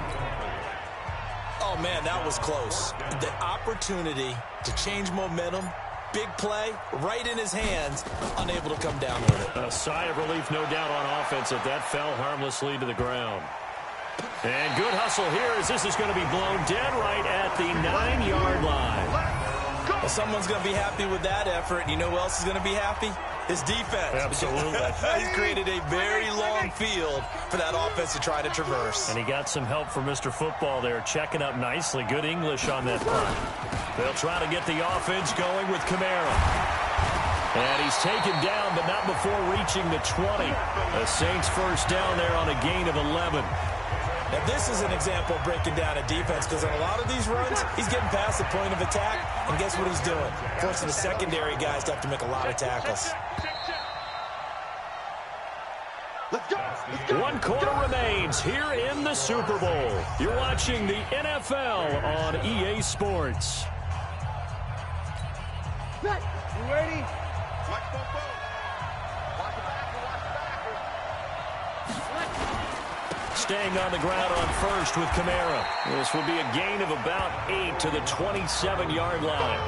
Oh, man, that was close. The opportunity to change momentum, big play, right in his hands, unable to come down with it. A sigh of relief, no doubt, on offense that that fell harmlessly to the ground. And good hustle here as this is going to be blown dead right at the 9-yard line. Well, someone's going to be happy with that effort. And you know who else is going to be happy? His defense. Absolutely. He's created a very long field for that offense to try to traverse. And he got some help from Mr. Football there, checking up nicely. Good English on that punt. They'll try to get the offense going with Kamara. And he's taken down, but not before reaching the 20. The Saints first down there on a gain of 11. Now, this is an example of breaking down a defense, because on a lot of these runs, he's getting past the point of attack, and guess what he's doing? Forcing the secondary guys to have to make a lot of tackles. Let's go. Let's go. 1 quarter remains here in the Super Bowl. You're watching the NFL on EA Sports. You ready? Watch the back. Watch the back. Staying on the ground on first with Kamara. This will be a gain of about 8 to the 27-yard line.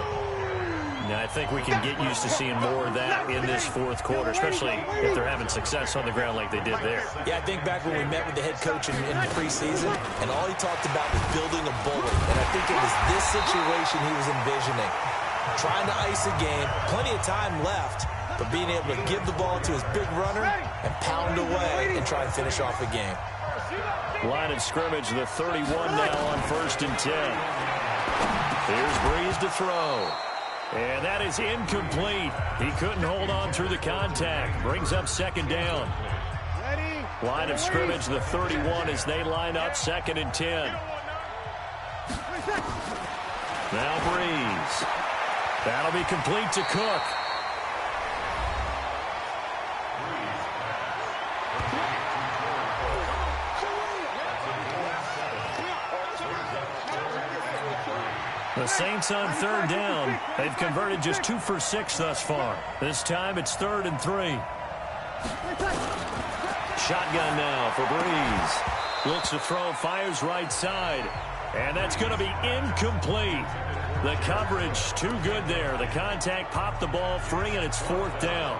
Now, I think we can get used to seeing more of that in this fourth quarter, especially if they're having success on the ground like they did there. Yeah, I think back when we met with the head coach in the preseason, and all he talked about was building a bullet. And I think it was this situation he was envisioning. Trying to ice a game, plenty of time left, but being able to give the ball to his big runner and pound away and try and finish off a game. Line of scrimmage, the 31 now on 1st and 10. Here's Breeze to throw. And that is incomplete. He couldn't hold on through the contact. Brings up 2nd down. Line of scrimmage, the 31 as they line up 2nd and 10. Now Breeze. That'll be complete to Cook. The Saints on 3rd down. They've converted just 2 for 6 thus far. This time it's 3rd and 3. Shotgun now for Breeze. Looks to throw, fires right side. And that's going to be incomplete. The coverage too good there. The contact popped the ball free, and it's 4th down.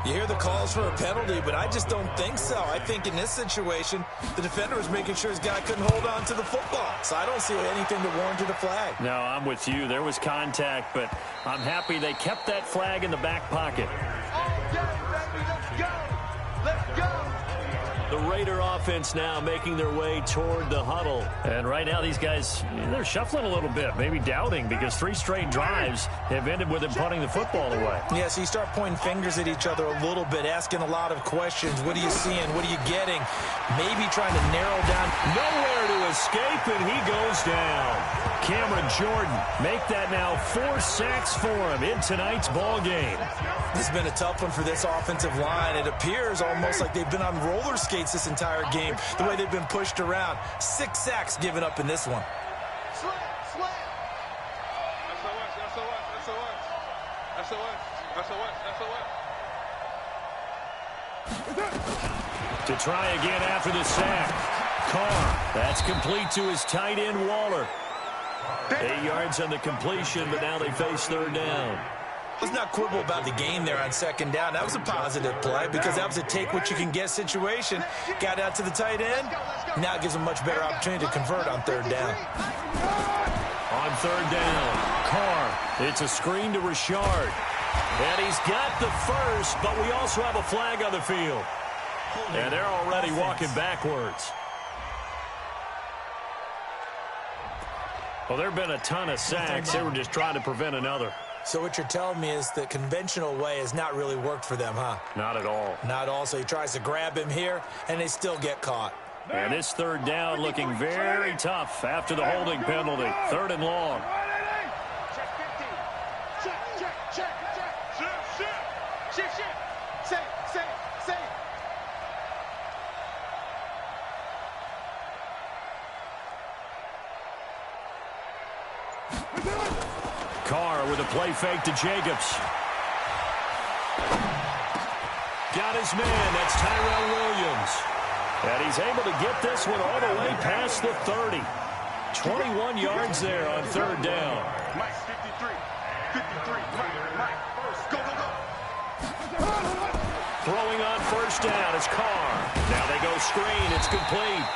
You hear the calls for a penalty, but I just don't think so. I think in this situation, the defender was making sure his guy couldn't hold on to the football. So I don't see anything that warranted a flag. No, I'm with you. There was contact, but I'm happy they kept that flag in the back pocket. Let's go. Let's go. The Raider offense now making their way toward the huddle. And right now these guys, they're shuffling a little bit, maybe doubting, because 3 straight drives have ended with them punting the football away. Yeah, so you start pointing fingers at each other a little bit, asking a lot of questions. What are you seeing? What are you getting? Maybe trying to narrow down. Nowhere to escape, and he goes down. Cameron Jordan make that now 4 sacks for him in tonight's ball game. This has been a tough one for this offensive line. It appears almost like they've been on roller skates this entire game, the way they've been pushed around. 6 sacks given up in this one. Slam. To try again after the sack. Carr, that's complete to his tight end, Waller. 8 yards on the completion, but now they face 3rd down. Let's not quibble about the gain there on 2nd down. That was a positive play because that was a take-what-you-can-get situation. Got out to the tight end. Now it gives them a much better opportunity to convert on 3rd down. On 3rd down, Carr. It's a screen to Richard. And he's got the first, but we also have a flag on the field. And they're already walking backwards. Well, there have been a ton of sacks. They were just trying to prevent another. So what you're telling me is the conventional way has not really worked for them, huh? Not at all. Not all. So he tries to grab him here, and they still get caught. And this third down looking very tough after the holding penalty. 3rd and long. Carr with a play fake to Jacobs. Got his man. That's Tyrell Williams. And he's able to get this one all the way past the 30. 21 yards there on 3rd down. Mike, 53. 53. Mike. Go, go, go. Throwing on 1st down is Carr. Now they go screen. It's complete.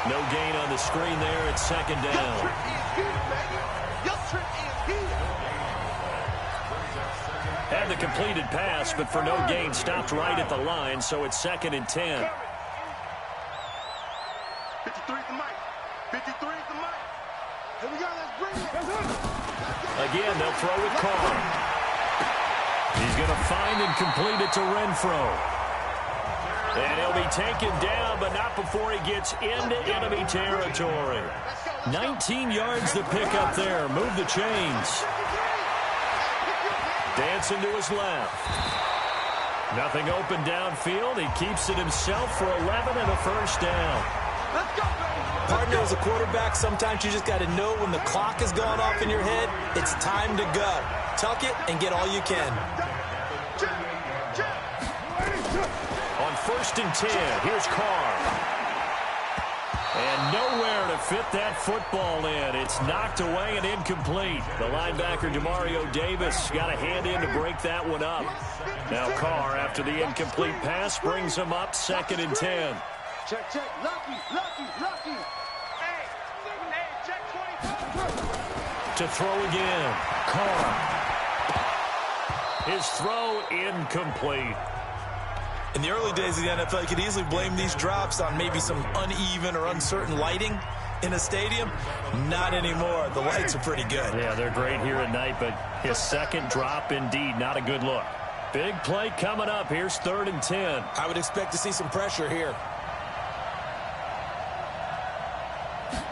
No gain on the screen there. It's 2nd down. Had the completed pass, but for no gain, stopped right at the line, so it's 2nd and 10. 53 is the mic. 53 is the mic. Here we go. Let's bring it. Again, they'll throw with Carr. He's going to find and complete it to Renfro. And he'll be taken down, but not before he gets into enemy territory. 19 yards to pick up there. Move the chains. Dancing to his left. Nothing open downfield. He keeps it himself for 11 and a 1st down. Partner, as a quarterback, sometimes you just got to know when the clock has gone off in your head, it's time to go. Tuck it and get all you can. On 1st and 10, here's Carr. And nowhere to fit that football in. It's knocked away and incomplete. The linebacker, Demario Davis, got a hand in to break that one up. Now Carr, after the incomplete pass, brings him up 2nd and 10. Check, check. Lucky. Hey, check 25. To throw again. Carr. His throw incomplete. In the early days of the NFL, you could easily blame these drops on maybe some uneven or uncertain lighting in a stadium. Not anymore. The lights are pretty good. Yeah, they're great here at night, but his 2nd drop, indeed, not a good look. Big play coming up. Here's 3rd and 10. I would expect to see some pressure here.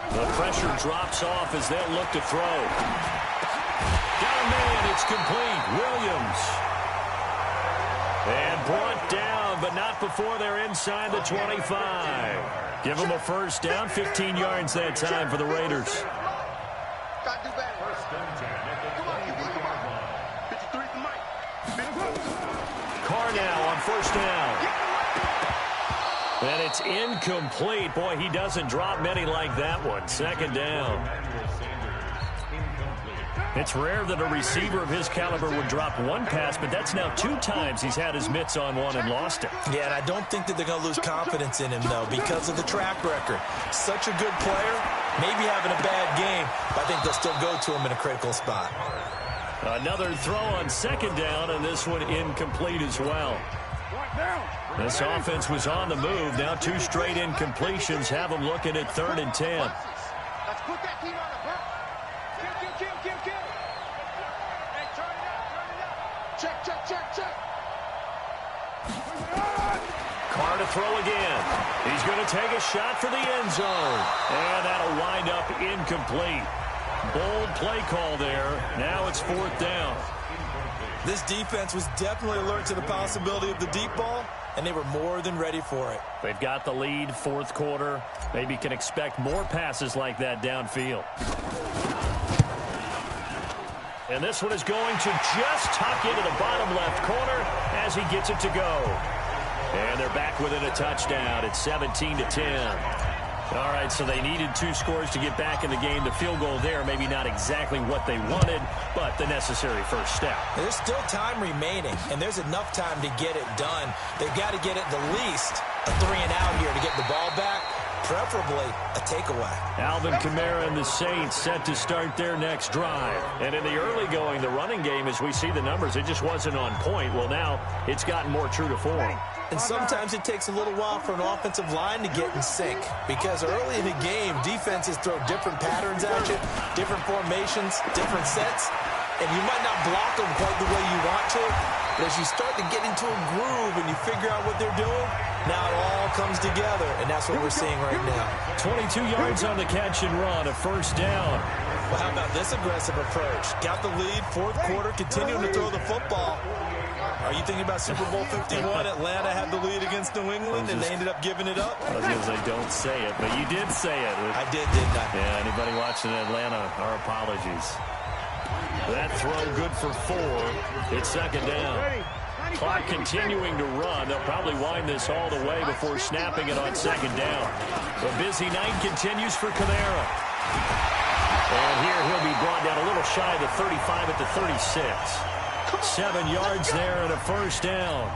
The pressure drops off as they'll look to throw. Got a man. It's complete. Williams. And brought down, but not before they're inside the 25. Give them a 1st down, 15 yards that time for the Raiders. Got to do better. Come on. 53 is the mic. Carr now on 1st down. And it's incomplete. Boy, he doesn't drop many like that one. 2nd down. It's rare that a receiver of his caliber would drop one pass, but that's now 2 times he's had his mitts on one and lost it. Yeah, and I don't think that they're going to lose confidence in him, though, because of the track record. Such a good player, maybe having a bad game, but I think they'll still go to him in a critical spot. Another throw on 2nd down, and this one incomplete as well. This offense was on the move. Now 2 straight incompletions have them looking at 3rd and 10. Let's put that team on the back. Kill. Hey, turn it up. Check. Carr to throw again. He's going to take a shot for the end zone. And that'll wind up incomplete. Bold play call there. Now it's 4th down. This defense was definitely alert to the possibility of the deep ball, and they were more than ready for it. They've got the lead, 4th quarter. Maybe can expect more passes like that downfield. And this one is going to just tuck into the bottom left corner as he gets it to go. And they're back within a touchdown. It's 17-10. All right, so they needed 2 scores to get back in the game. The field goal there, maybe not exactly what they wanted, but the necessary first step. There's still time remaining, and there's enough time to get it done. They've got to get at the least a 3-and-out here to get the ball back, preferably a takeaway. Alvin Kamara and the Saints set to start their next drive. And in the early going, the running game, as we see the numbers, it just wasn't on point. Well, now it's gotten more true to form. And sometimes it takes a little while for an offensive line to get in sync, because early in the game, defenses throw different patterns at you, different formations, different sets, and you might not block them quite the way you want to, but as you start to get into a groove and you figure out what they're doing, now it all comes together, and that's what we're seeing right now. 22 yards on the catch and run, a first down. Well, how about this aggressive approach? Got the lead, fourth quarter, continuing to throw the football. Are you thinking about Super Bowl 51? Atlanta had the lead against New England, and they ended up giving it up? I was going to say, don't say it, but you did say it. I did, didn't I? Yeah, anybody watching Atlanta, our apologies. That throw good for 4. It's second down. Clock continuing to run. They'll probably wind this all the way before snapping it on second down. The busy night continues for Kamara. And here he'll be brought down a little shy of the 35 at the 36. 7 yards there and a first down.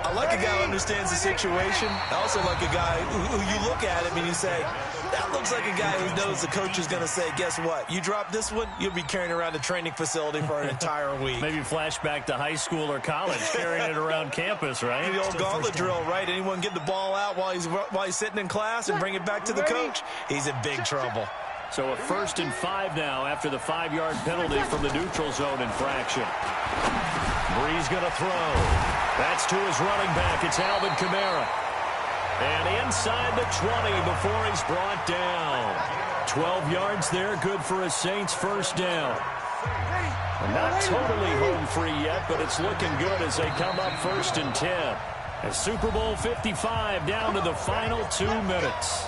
I like a guy who understands the situation. I also like a guy who you look at him and you say, that looks like a guy who knows the coach is going to say, guess what? You drop this one, you'll be carrying around a training facility for an entire week. Maybe flashback to high school or college, carrying it around campus, right? The old gauntlet drill, right? Anyone get the ball out while he's sitting in class and bring it back to the coach? He's in big trouble. So a 1st and 5 now after the 5-yard penalty from the neutral zone infraction. Brees going to throw. That's to his running back. It's Alvin Kamara. And inside the 20 before he's brought down. 12 yards there, good for a Saints first down. Not totally home free yet, but it's looking good as they come up 1st and 10. As Super Bowl 55 down to the final 2 minutes.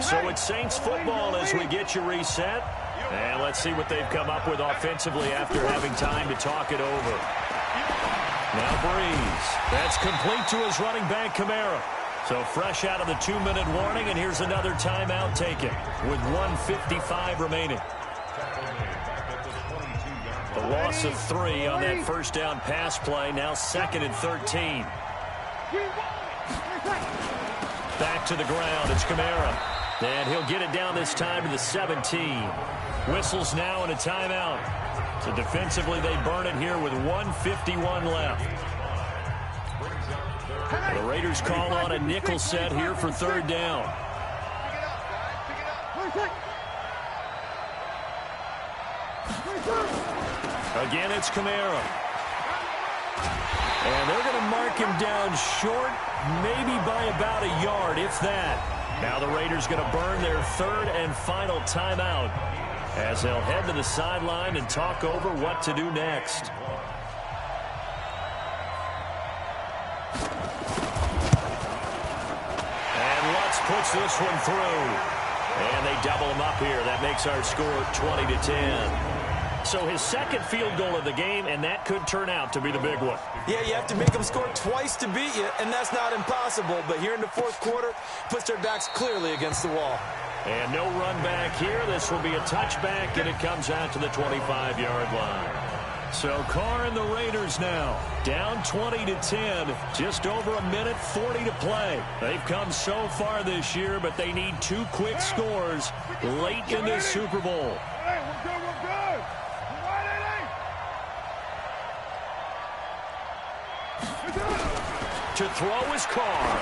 So it's Saints football as we get you reset. And let's see what they've come up with offensively after having time to talk it over. Now Brees. That's complete to his running back, Kamara. So fresh out of the 2-minute warning, and here's another timeout taken with 1:55 remaining. The loss of 3 on that first down pass play. Now 2nd and 13. Back to the ground. It's Kamara. And he'll get it down this time to the 17. Whistles now and a timeout. So defensively they burn it here with 1:51 left. The Raiders call on a nickel set here for 3rd down. Again, it's Kamara. And they're going to mark him down short, maybe by about a yard, if that. Now the Raiders going to burn their 3rd and final timeout as they'll head to the sideline and talk over what to do next. And Lutz puts this one through. And they double him up here. That makes our score 20-10. So his 2nd field goal of the game, and that could turn out to be the big one. Yeah, you have to make them score twice to beat you, and that's not impossible. But here in the 4th quarter, puts their backs clearly against the wall. And no run back here. This will be a touchback, and it comes out to the 25-yard line. So Carr and the Raiders now down 20-10. Just over a minute 40 to play. They've come so far this year, but they need 2 quick scores late in this Super Bowl. Hey, we're good, we're good. To throw is Carr.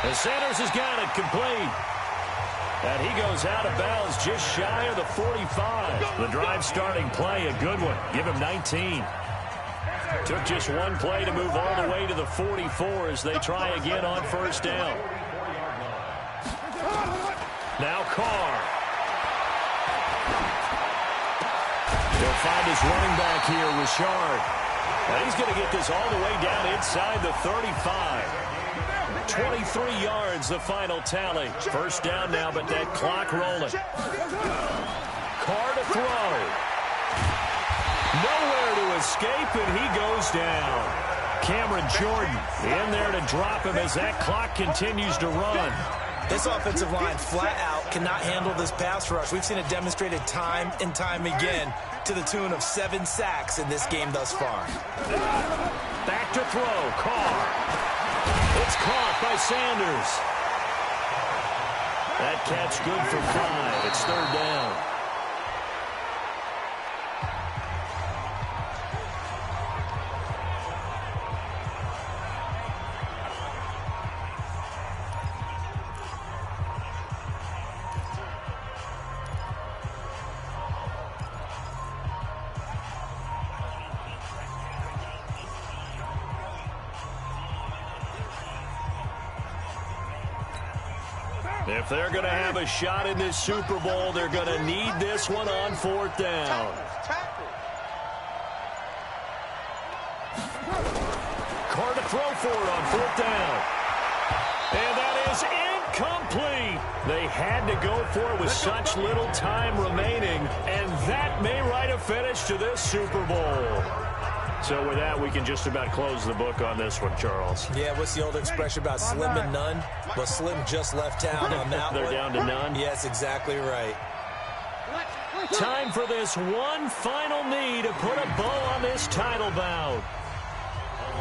And Sanders has got it complete. And he goes out of bounds just shy of the 45. The drive starting play, a good one. Give him 19. Took just one play to move all the way to the 44 as they try again on 1st down. Now Carr. He'll find his running back here, Richard. And he's going to get this all the way down inside the 35. 23 yards, the final tally. 1st down now, but that clock rolling. Carr to throw. Nowhere to escape, and he goes down. Cameron Jordan in there to drop him as that clock continues to run. This offensive line flat out cannot handle this pass rush. We've seen it demonstrated time and time again to the tune of 7 sacks in this game thus far. Back to throw. Carr. It's caught by Sanders. That catch good for 5. It's 3rd down. If they're going to have a shot in this Super Bowl, they're going to need this one on 4th down. Carr to throw for it on 4th down. And that is incomplete. They had to go for it with such little time remaining, and that may write a finish to this Super Bowl. So with that, we can just about close the book on this one, Charles. Yeah, what's the old expression about slim and none? Well, Slim just left town on that They're one. down to none? Yes, exactly right. Time for this one final knee to put a bow on this title bout.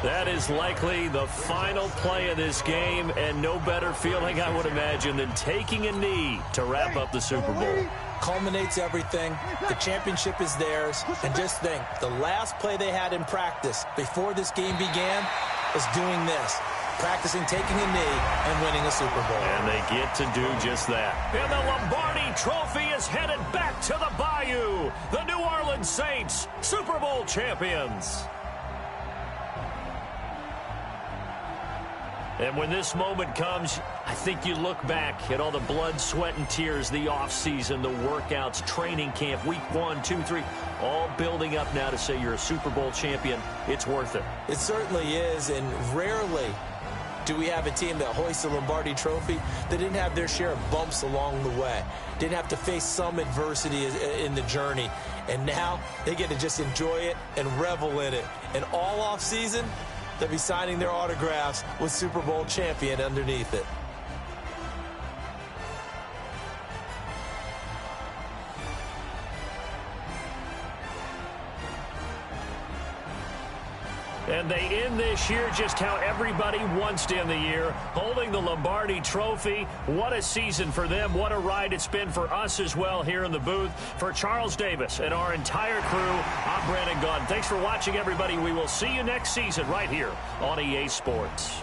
That is likely the final play of this game, and no better feeling, I would imagine, than taking a knee to wrap up the Super Bowl. Culminates everything. The championship is theirs. And just think, the last play they had in practice before this game began was doing this. Practicing taking a knee and winning a Super Bowl. And they get to do just that. And the Lombardi Trophy is headed back to the Bayou. The New Orleans Saints, Super Bowl champions. And when this moment comes, I think you look back at all the blood, sweat, and tears, the offseason, the workouts, training camp, week 1, 2, 3, all building up now to say you're a Super Bowl champion. It's worth it. It certainly is, and rarely do we have a team that hoists the Lombardi Trophy that didn't have their share of bumps along the way, didn't have to face some adversity in the journey, and now they get to just enjoy it and revel in it. And all offseason, they'll be signing their autographs with Super Bowl champion underneath it. And they end this year just how everybody wants to end the year, holding the Lombardi Trophy. What a season for them. What a ride it's been for us as well here in the booth. For Charles Davis and our entire crew, I'm Brandon Gaudin. Thanks for watching, everybody. We will see you next season right here on EA Sports.